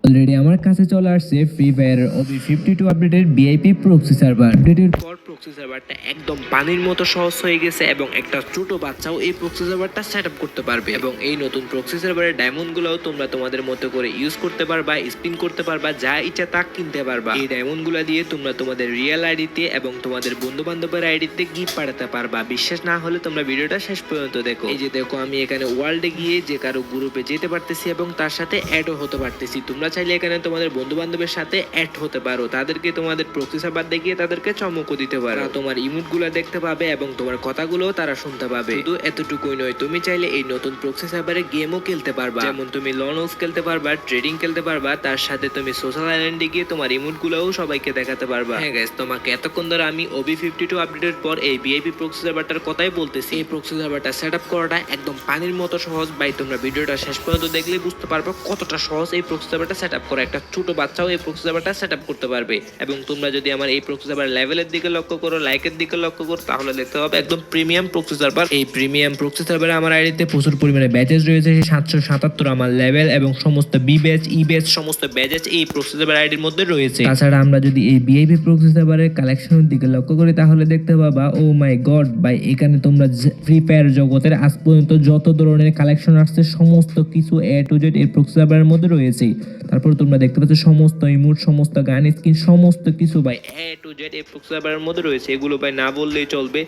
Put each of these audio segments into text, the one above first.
Already আমার কাছে চলে আসছে ফ্রি ফায়ারের OB52 আপডেটের ভিআইপি প্রক্সি সার্ভার। আপডেটের পর প্রক্সি সার্ভারটা একদম পানির মতো সহজ হয়ে গেছে এবং একটা ছোট বাচ্চাও এই প্রক্সি সার্ভারটা সেটআপ করতে পারবে এবং এই নতুন প্রক্সি সার্ভারের ডায়মন্ডগুলোও তোমরা তোমাদের মতো করে ইউজ করতে পারবা, স্পিন করতে পারবা, যা ইচ্ছা তা কিনতে পারবা। এই ডায়মন্ডগুলো দিয়ে তোমরা তোমাদের রিয়েল আইডিতে এবং তোমাদের বন্ধু বান্ধবের আইডিতে গিফট পাঠাতে পারবা। বিশ্বাস না হলে তোমরা ভিডিওটা শেষ পর্যন্ত দেখো। এই যে দেখো, আমি এখানে ওয়ার্ল্ডে গিয়ে যে কারো গ্রুপে যেতে পারতেছি এবং তার সাথে অ্যাডও হতে পারতেছি। তোমরা চাইলে এখানে তোমাদের বন্ধু বান্ধবের সাথে অ্যাড হতে পারো, তাদেরকে তোমাদের প্রক্সি সার্ভার দেখিয়ে তাদেরকে চমকও দিতে পারো। তোমার ইমোট গুলো দেখতে পাবে এবং তোমার কথাগুলো তারা শুনতে পাবে। শুধু এতটুকুই নয়, তুমি চাইলে এই নতুন প্রক্সি সার্ভারে গেমও খেলতে পারবা, যেমন তুমি লন অফ খেলতে পারবা, ট্রেডিং খেলতে পারবা, তার সাথে তুমি সোশ্যাল আইল্যান্ডে গিয়ে তোমার ইমোট গুলোও সবাইকে দেখাতে পারবা। হ্যাঁ গাইস, তোমাকে এতক্ষণ ধরে আমি OB52 আপডেটের পর এই ভিআইপি প্রক্সি সার্ভারটার কথাই বলতেছি। এই প্রক্সি সার্ভারটা সেটআপ করাটা একদম পানির মতো সহজ ভাই। তোমরা ভিডিওটা শেষ পর্যন্ত দেখলে বুঝতে পারবে কতটা সহজ এই প্রক্সি সার্ভারটা সেটআপ করা। একটা ছোট বাচ্চাও এই প্রক্সি সার্ভারটা সেটআপ করতে পারবে। এবং তোমরা যদি আমার এই প্রক্সি সার্ভার লেভেলের দিকে লক্ষ্য করো, লাইকের দিকে লক্ষ্য করো, তাহলে দেখতে পাবে একদম প্রিমিয়াম প্রক্সি সার্ভার। এই প্রিমিয়াম প্রক্সি সার্ভারে আমার আইডিতে প্রচুর পরিমাণে ব্যাচেস রয়েছে, 777 আমার লেভেল এবং সমস্ত বি ব্যাচ, ই ব্যাচ, সমস্ত ব্যাচেস এই প্রক্সি সার্ভার আইডির মধ্যে রয়েছে। তাছাড়া আমরা যদি এই ভিআইপি প্রক্সি সার্ভারের কালেকশনের দিকে লক্ষ্য করি তাহলে দেখতে পাবা, ও মাই গড ভাই, এখানে তোমরা ফ্রি ফায়ার জগতের আজ পর্যন্ত যত ধরনের কালেকশন আসছে সমস্ত কিছু এ টু জেড এই প্রক্সি সার্ভারের মধ্যে রয়েছে। তারপর তোমরা দেখতে পাচ্ছ সমস্ত ইমোট, সমস্ত গান স্কিন, সমস্ত কিছু ভাই এ টু জেড এই প্রক্সি সার্ভারের মধ্যে রয়েছে। এগুলো ভাই না বললেই চলবে।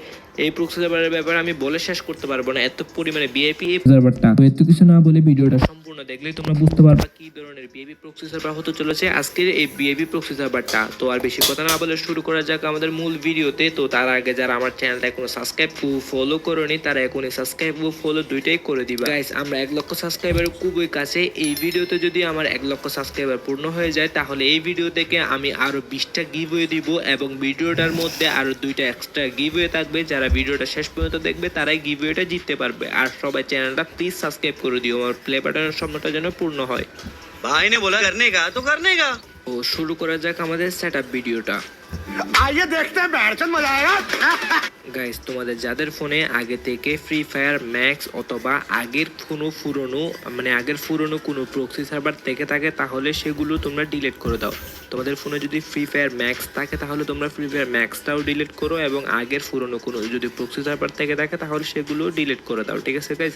এই প্রক্সি সার্ভারের ব্যাপারে আমি বলে শেষ করতে পারবো না, এত পরিমাণে ভিআইপি এই সার্ভারটা। তো এত কিছু না বলে ভিডিওটা সম্পূর্ণ দেখলেই তোমরা বুঝতে পারবা কি ধরনের ভিআইপি প্রক্সি সার্ভার হতে চলেছে আজকের এই ভিআইপি প্রক্সি সার্ভারটা। তো আর বেশি কথা না বলে শুরু করা যাক আমাদের মূল ভিডিওতে। তো তার আগে যারা আমার চ্যানেলটা এখনো সাবস্ক্রাইব ও ফলো করোনি তারা এখনই সাবস্ক্রাইব ও ফলো দুইটাই করে দিবা। গাইস, আমরা 1 লক্ষ সাবস্ক্রাইবারের খুবই কাছে। এই ভিডিওতে যদি আমার 1 লক্ষ সাবস্ক্রাইবার পূর্ণ হয়ে যায় তাহলে এই ভিডিও থেকে আমি আরো 20টা গিভওয়ে দিব এবং ভিডিওটার মধ্যে আরো 2টা এক্সট্রা গিভওয়ে থাকবে। যারা ভিডিওটা শেষ পর্যন্ত দেখবে তারাই গিভওয়েটা জিততে পারবে। আর সবাই চ্যানেলটা প্লিজ সাবস্ক্রাইব করে দিও, আমার প্লে বাটনের স্বপ্নটা যেন পূর্ণ হয়। भाई ने बोला करने का तो करने का। ও শুরু করা যাক আমাদের সেটআপ ভিডিওটা। आइए देखते हैं बैठचंद मजा आएगा। গাইস, তোমাদের যাদের ফোনে আগে থেকে ফ্রি ফায়ার ম্যাক্স অথবা আগের পুরনো কোনো প্রক্সি সার্ভার থেকে থাকে তাহলে সেগুলো তোমরা ডিলিট করে দাও। তোমাদের ফোনে যদি ফ্রি ফায়ার ম্যাক্স থাকে তাহলে তোমরা ফ্রি ফায়ার ম্যাক্সটাও ডিলিট করো এবং আগের পুরনো কোনো যদি প্রক্সি সার্ভার থেকে থাকে তাহলে সেগুলো ডিলিট করে দাও। ঠিক আছে গাইস,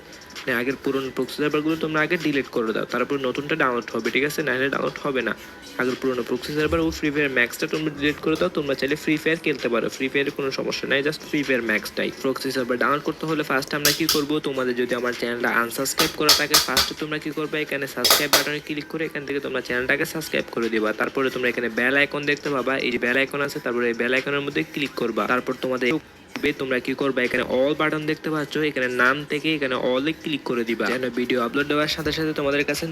আগের পুরনো প্রক্সি সার্ভারগুলো তোমরা আগে ডিলিট করে দাও, তারপর নতুনটা ডাউনলোড হবে। ঠিক আছে, নাহলে ডাউনলোড হবে না। আগের পুরনো প্রক্সি সার্ভার ও ফ্রি ফায়ার ম্যাক্সটা তোমরা ডিলিট করে দাও। তোমরা চাইলে ফ্রি ফায়ার খেলতে পারো, ফ্রি ফায়ারের কোনো সমস্যা নাই, জাস্ট ফ্রি ফায়ার ম্যাক্সটাই। প্রক্সি সার্ভার ডাউনলোড করতে হলে ফার্স্ট আমরা কি করব, তোমাদের যদি আমার চ্যানেলটা আনসাবস্ক্রাইব করা থাকে ফার্স্টে তোমরা কি করবে, এখানে সাবস্ক্রাইব বাটনে ক্লিক করে এখান থেকে তোমরা চ্যানেলটাকে সাবস্ক্রাইব করে দিবা। তারপরে তোমরা এখানে বেল আইকন দেখতে পাবা, এই যে বেল আইকন আছে, তারপরে এই বেল আইকনের মধ্যে ক্লিক করবা। তারপর তোমাদের তোমরা কি করবা, এখানে অল বাটন দেখতে পাচ্ছ, এখানে নাম থেকে এখানে অল এ ক্লিক করে দিবা, যেন ভিডিও আপলোড দেওয়ার সাথে সাথে তোমাদের কাছে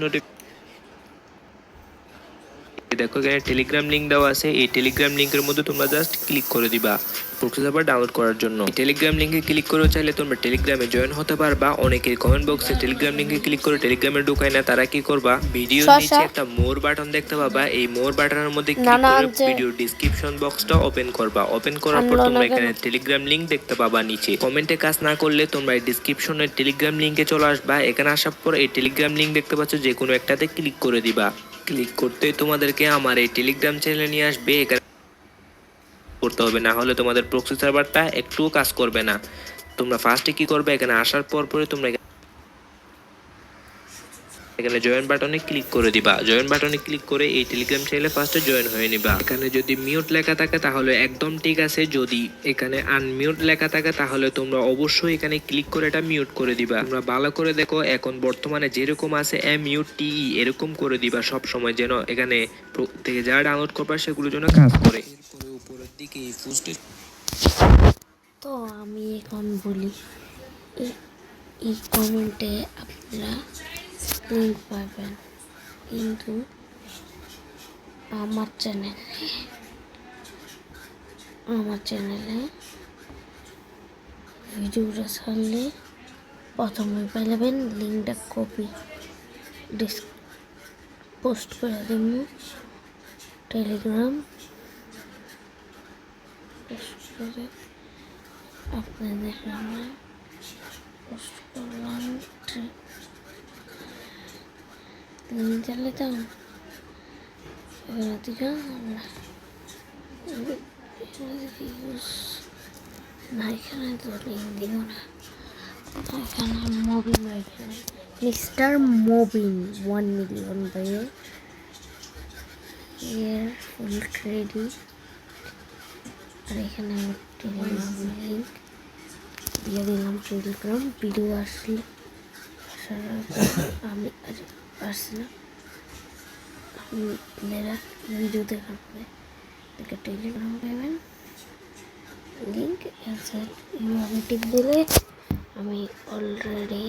দেখো এখানে টেলিগ্রাম লিঙ্ক দেওয়া আছে। এই টেলিগ্রাম লিঙ্কের মধ্যে তোমরা জাস্ট ক্লিক করে দিবা প্রক্সি সার্ভার ডাউনলোড করার জন্য। টেলিগ্রাম লিঙ্কে ক্লিক করে চাইলে তোমরা টেলিগ্রামে জয়েন হতে পারবা। অনেকের কমেন্ট বক্সে টেলিগ্রাম লিঙ্কে ক্লিক করে টেলিগ্রামে ঢুকায় না, তারা কি করবা, ভিডিও নিচে একটা মোর বাটন দেখতে পাবা, এই মোর বাটনের মধ্যে ক্লিক করে ভিডিও ডেসক্রিপশন বক্সটা ওপেন করবা। ওপেন করার পর তোমরা এখানে টেলিগ্রাম লিঙ্ক দেখতে পাবা নিচে। কমেন্টে কাজ না করলে তোমরা এই ডেসক্রিপশনের টেলিগ্রাম লিঙ্কে চলে আসবা। এখানে আসার পর এই টেলিগ্রাম লিঙ্ক দেখতে পাচ্ছ, যে কোনো একটাতে ক্লিক করে দিবা। ক্লিক করতেই তোমাদেরকে আমার এই টেলিগ্রাম চ্যানেলে নিয়ে আসবে। এখানে করতে হবে, না হলে তোমাদের প্রক্সি সার্ভারটা একটুও কাজ করবে না। তোমরা ফার্স্টে কি করবে, এখানে আসার পর তোমরা এখানে জয়েন বাটনে ক্লিক করে দিবা। জয়েন বাটনে ক্লিক করে এই টেলিগ্রাম চ্যানেলে ফার্স্টে জয়েন হয়ে নিবা। এখানে যদি মিউট লেখা থাকে তাহলে একদম ঠিক আছে, যদি এখানে আনমিউট লেখা থাকে তাহলে তোমরা অবশ্যই এখানে ক্লিক করে এটা মিউট করে দিবা। তোমরা ভালো করে দেখো, এখন বর্তমানে যেরকম আছে MUTE এরকম করে দিবা সব সময়, যেন এখানে থেকে যারা ডাউনলোড করবা সেগুলো যেন কাজ করে। এরপরে উপরের দিকে এই পোস্টে তো আমি এখন বলি, এই কমেন্টে আপনারা লিঙ্ক পাবেন, কিন্তু আমার চ্যানেলে ভিডিওটা ছাড়লে প্রথমে পেলেবেন লিঙ্কটা কপি পোস্ট করে দেব টেলিগ্রাম পোস্ট করে আপনাদের সামনে পোস্ট করলাম। লিঙ্ক চালে দাও এখানে থেকে আমরা এখানে থেকে ইউজ না, এখানে তো লিঙ্ক দিব না। এখানে মবিন এখানে মিস্টার মবিন 1 মিলিয়ন ভাইয়ে এর ফুল ক্রেডিট। আর এখানে আমার টেলিগ্রাম লিঙ্ক দিয়ে দিলাম। টেলিগ্রাম ভিডিও আসলে আমি আসছিলাম মেরা ভিডিও দেখার পরে দেখে টেলিগ্রাম পাবেন লিঙ্ক এইভাবে টিপ দিলে আমি অলরেডি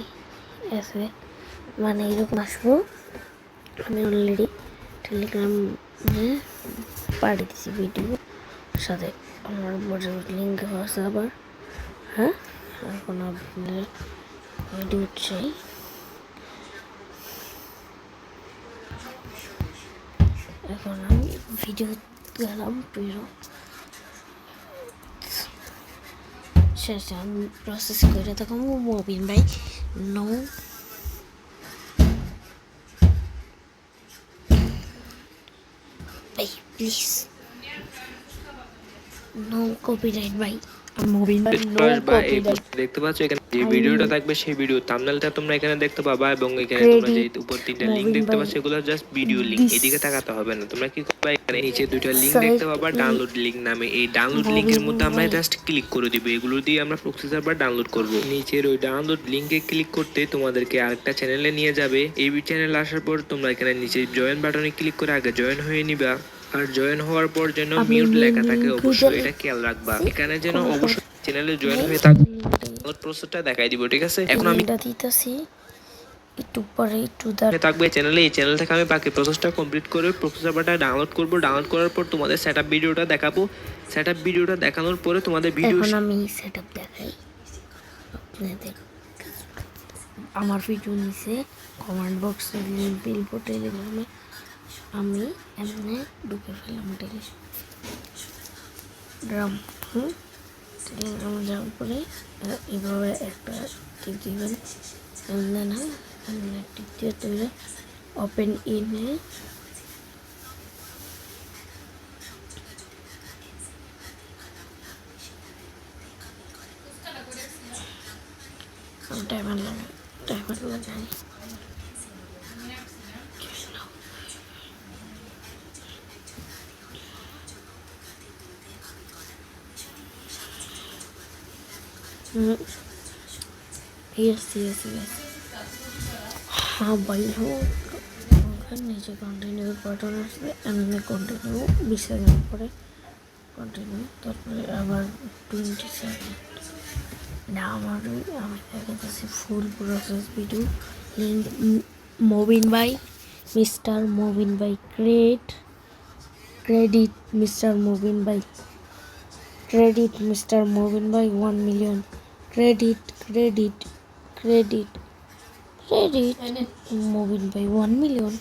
এসে মানে এরকম আসবো। আমি অলরেডি টেলিগ্রামে পাঠিয়ে দিচ্ছি ভিডিও সাথে আমার বড় লিঙ্ক আছে আবার। হ্যাঁ, এখন আপনার ভিডিও চাই। এখন আমি ভিডিও গেলাম প্রিয় শেষে আমি প্রসেস করে তখন মবিন ভাই নো ভাই প্লিজ নো কপিরাইট ভাই মবিন ভাই নো কপিরাইট। দেখতে পাচ্ছ এখানে যে ভিডিওটা থাকবে সেই ভিডিও থাম্বনেলটা তোমরা এখানে দেখতে পাবা এবং এখানে তোমরা যে উপর তিনটা লিংক দেখতে পাচ্ছ এগুলো জাস্ট ভিডিও লিংক, এদিকে তাকাতে হবে না। তোমরা কি করবে, এখানে নিচে দুইটা লিংক দেখতে পাবা ডাউনলোড লিংক নামে। এই ডাউনলোড লিংকের মধ্যে আমরা জাস্ট ক্লিক করে দিব, এগুলো দিয়ে আমরা প্রক্সি সার্ভার ডাউনলোড করব। নিচের ওই ডাউনলোড লিংকে ক্লিক করতে তোমাদেরকে আরেকটা চ্যানেলে নিয়ে যাবে। এই চ্যানেলে আসার পর তোমরা এখানে নিচে জয়েন বাটনে ক্লিক করে আগে জয়েন হয়ে নিবা। আর জয়েন হওয়ার পর যেন মিউট লেখা থাকে অবশ্যই এটা খেয়াল রাখবা। এখানে যেন অবশ্যই চ্যানেলে জয়েন হয়ে থাকবে প্রসেসটা দেখাই দিব, ঠিক আছে? এখন আমি এটা দিতেছি একটু পরে একটু থাকবে চ্যানেলে, এই চ্যানেল থেকে আমি বাকি প্রসেসটা কমপ্লিট করে প্রক্সি সার্ভারটা ডাউনলোড করব। ডাউনলোড করার পর তোমাদের সেটআপ ভিডিওটা দেখাবো। সেটআপ ভিডিওটা দেখানোর পরে তোমাদের ভিডিও এখন আমি সেটআপ দেখাই আপনাদের। আমার ভিডিও নিচে কমেন্ট বক্সে লিংক দিল টেলিগ্রামে, আমি এমনি ঢুকে ফেললাম টেলিগ্রাম। টেলিগ্রামে যাওয়ার পরে এইভাবে একটা টিপ দিবেন, না এমনি টিপ দিয়ে তৈরি ওপেন ইনে টাইমার লাগাই। Yes. हाँ भाई हो नीचे कंटिन्यू बटन আসবে এমনি কন্টিনিউ 20 সেকেন্ড পরে কন্টিনিউ, তারপরে আবার 20 সেকেন্ড। না আমি দেখাচ্ছি ফুল প্রসেস ভিডিও লিংক। মবিন ভাই মিস্টার মবিন ভাই ক্রেডিট মিস্টার মবিন ভাই ক্রেডিট মিস্টার মবিন ভাই 1 মিলিয়ন ক্রেডিট মবিন ভাই 1 million.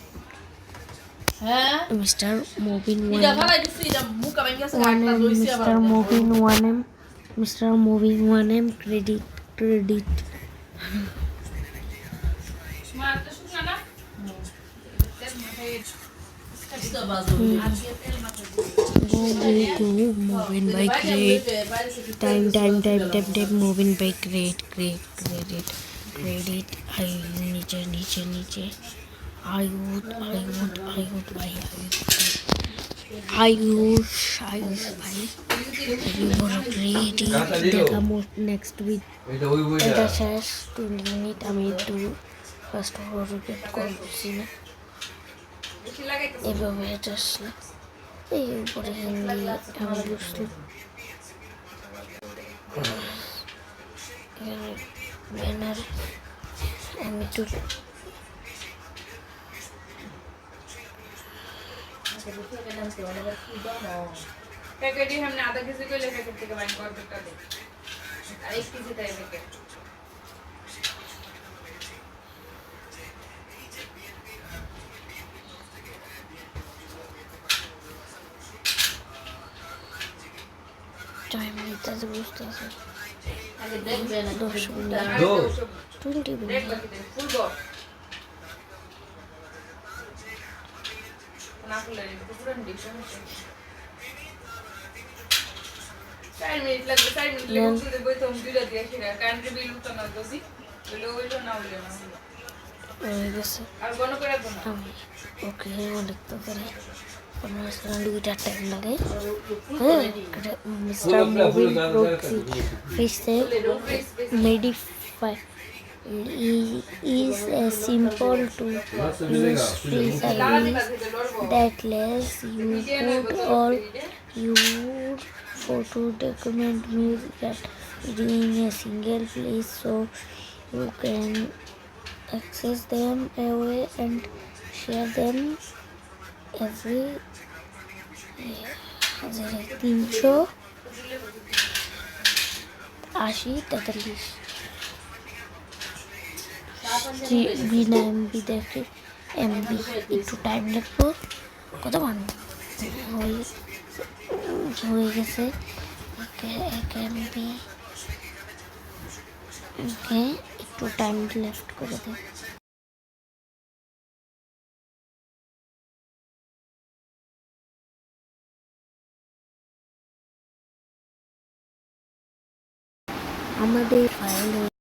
Mister Mobin 1 mister Mobin 1M credit Moving by great time moving by great credit नीचे I would भाई आयुष भाई देखा नेक्स्ट वीक এটা শেষ 20 মিনিট আমি একটু ফার্স্ট রোটেট করছি না এভাবে এটা আসলে এই উপরে আমি বসলাম ব্যানার আমি একটু पैकेट ही हमने आधा केजी को लेकर पैकेट के वाइन और बेटा दे और 1 केजी था पैकेट टाइम लेता है बुझता है आगे देख लेना 2 20 देख फुल बॉल না খুলে তো পুরো ডিশন 4 মিনিট লাগবে 4 মিনিট লাগবে তুই বই তো দুইটা দিয়ে খেলা কারেন্ট বিল তো না যদি হইলো না হইলো না হয়ে গেছে আর কোন করে দাও না আমি ওকে অনেক তো করে 15 টাইম লাগে হ্যাঁ মিস্টার মুভি প্রক্সি ফিক্সে modify is a simple to use free service that lets you put all your photo, document, music and video in a single place so you can access them away and share them every 380 Veena MB দেখে MB একটু time লাগবে কত মানুষ হয়ে গেছে এক MB ওকে একটু time left করে দেয় আমাদের ফাইল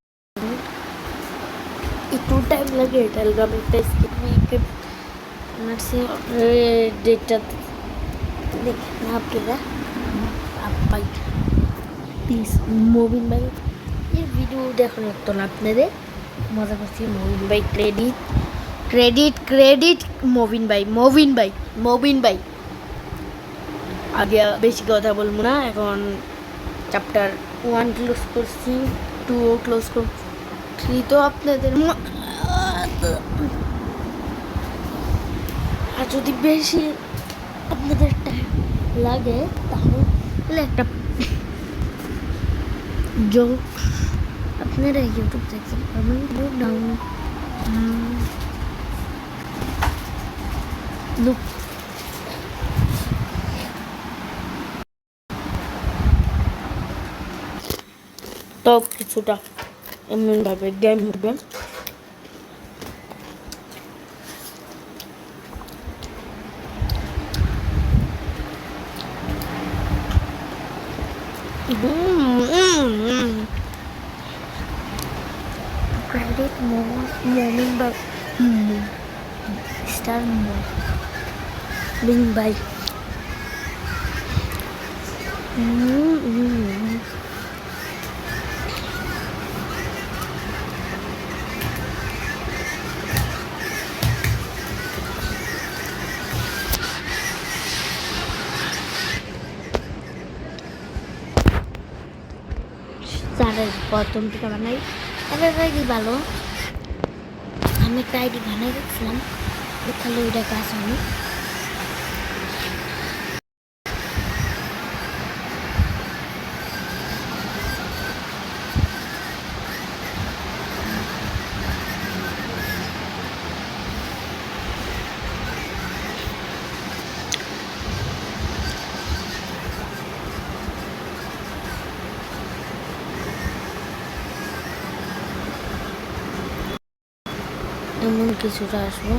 একটু টাইম লাগে টেলগ্রাম একটা স্ক্রিন ডেটটা দেখেন না আপনারা ভাই প্লিজ মোবিন ভাই এই ভিডিও দেখানোর তো না আপনাদের মজা করছি মোবিন ভাই ক্রেডিট মোবিন ভাই আগে বেশি কথা বলবো না এখন চ্যাপ্টার 1 ক্লোজ করছি 2 ক্লোজ করছি তো আপনাদের আর যদি বেশি আপনাদের টাইম লাগে তাহলে একটা জোক আপনারা ইউটিউব দেখতে পারবেন তো কিছুটা এমনভাবে গেম হবে credit moment by star being by প্রথম থেকে বানাই এবার আইডি ভালো আমি একটা আইডি বানাই দেখছিলাম দেখালে ওইটা কাজ হয়নি এমন কিছুটা আসবো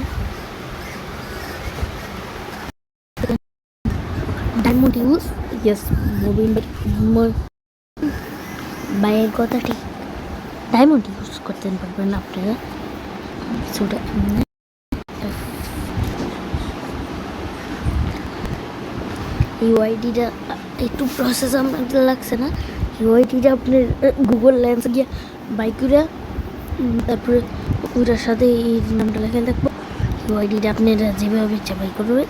ডায়মন্ড ইউজ ইয়েস মোবিল বাইয়ের কথা ঠিক ডায়মন্ড ইউজ করতে পারবেন আপনারা কিছুটা ইউআইডিটা একটু প্রসেস আমাদের লাগছে না ইউআইডিটা আপনার গুগল লেন্স গিয়ে বাইকুরা তারপরে ওইটার সাথে এই নামটা লেখা থাকবো ইউআইডিটা আপনারা যেভাবে ইচ্ছা বাই করবে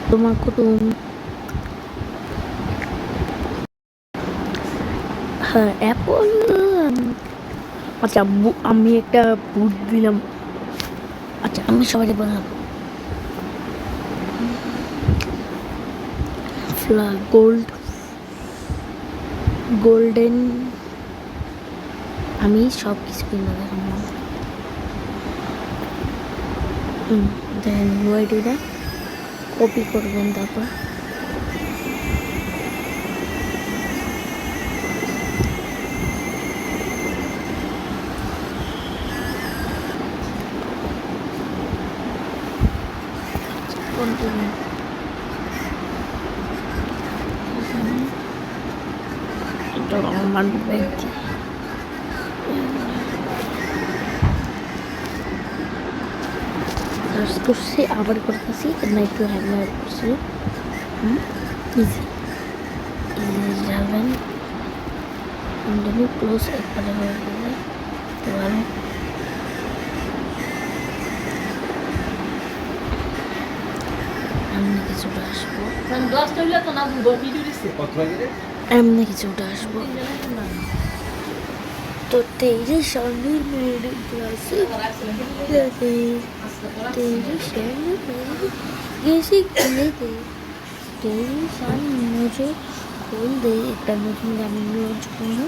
তোমার কুটুম হ্যাঁ অ্যাপল আচ্ছা আমি একটা বুট দিলাম আচ্ছা আমি সবাইকে বললাম গোল্ডেন আমি সব কিছু কিনে দেখাবো দেন ইউআইডিটা কপি করবেন তারপর কন্টিনিউ এটা আমার ব্যাগ সার্চ করছি আবার করতেছি না একটু হ্যান্ড করছি ইজি ইজি যাবেন কন্টিনিউ ক্লোজ একবারে হয়ে গেলে এবারে এমনি কিছুটা আসবো এমনি কিছুটা আসবো তো 23 সামনে মেরে ক্লাসে 23 সামনে मेरे গেছি খেলেতে 23 সামনে मुझे खोल दे একটা নতুন গান লঞ্চ করবো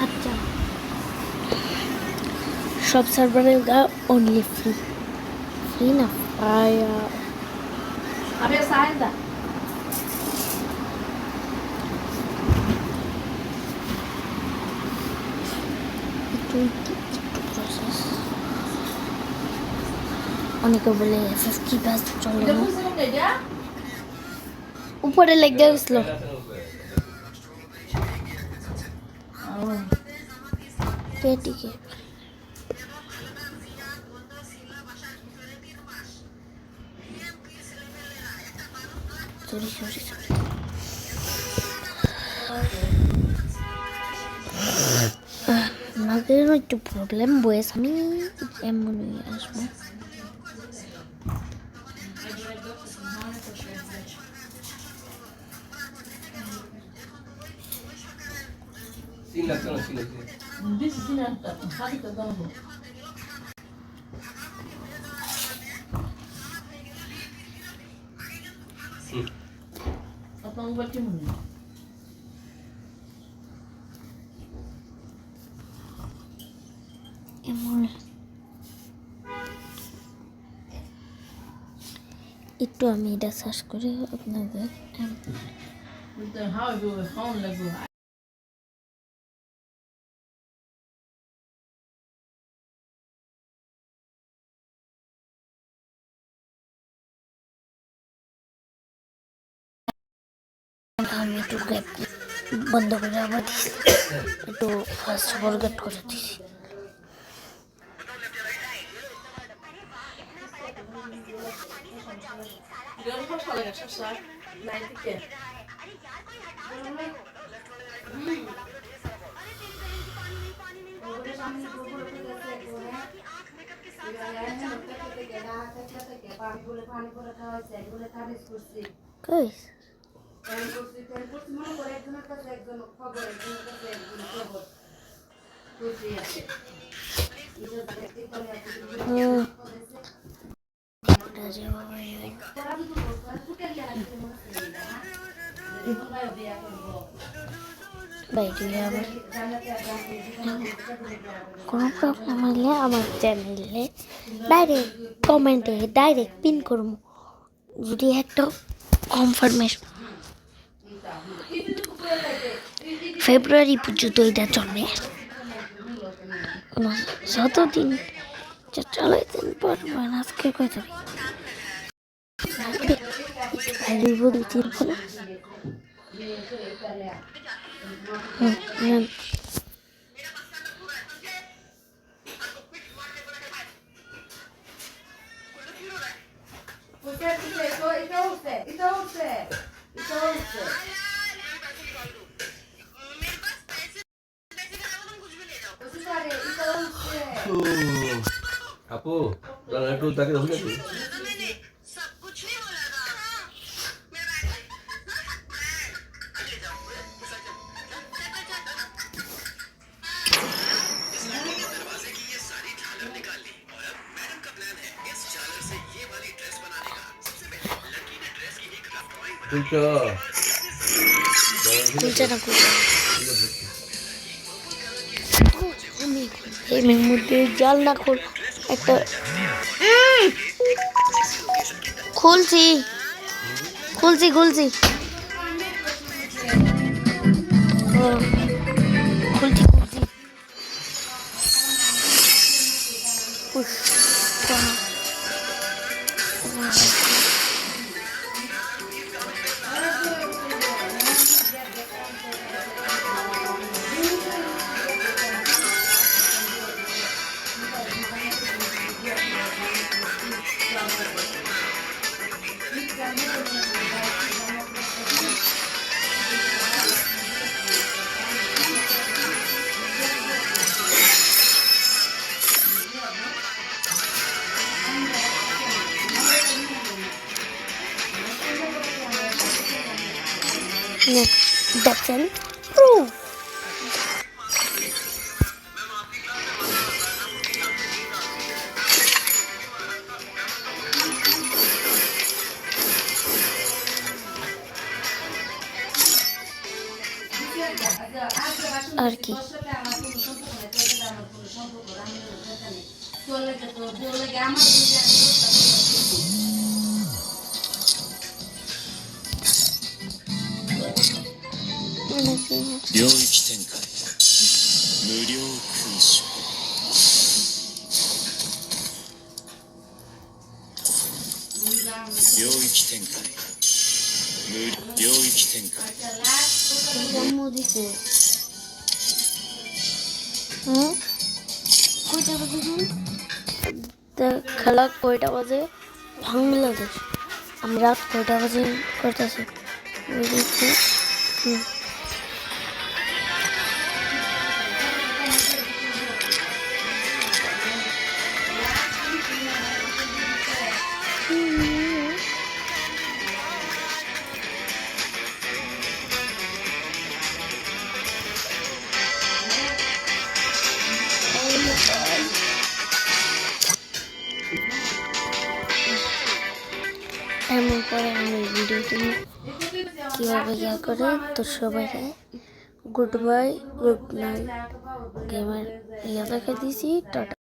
আচ্ছা সব সার্ভারের গা অনলি ফ্রি ফ্রি না ফায়ার अबे सायदा একটু প্রসেস অনেকে বলে এফএফকি ব্যাস চলে এটা না বুঝছো না এটা উপরে লেগে গেছিল পেটিকে সরি সরি সরি আমাদের একটু প্রবলেম বয়েস আমি এমনই আসবো This is not how to go. Apa buat kamu ni? এমন একটু আমি এটা সার্চ করে আপনাদের With the how you phone level. আমি একটু গ্যাপ বন্ধ করে আবার দিছি একটু ফার্স্ট ফরগেট করে দিছি Dia lupa salah ya, sasar. Lain tiket. Guys বাইরে আবার কোনো প্রবলেম হলে আমার চ্যানেলে ডাইরেক্ট কমেন্টে ডাইরেক্ট পিন করবো যদি একটা কনফার্মেশন ফেব্রুয়ারি পর্যন্ত এটা চলবে যতদিন চালাইতেন পারবেন আজকে কয়টা দুই তিন আপু একটু তাকে দেখুন একটু খুলছে না এই মধ্যে জাল না খোল একটা খুলছি খুলছি খুলছি ও, খুলছি খুলছি উফ, বাহ। দেখছেন প্রুফ আর কি領域展開無料空襲領域展開領域展開 জন্ম দিছে হুম কয়টা বাজে খেলা কয়টা বাজে বাংলাদেশ আমরা কয়টা বাজে করতেছি এমন করে আমি ভিডিওটি কীভাবে ইয়া করে তো সবাইকে গুড বাই গুড নাইট গেমের ইয়া দেখে দিয়েছি টাটা।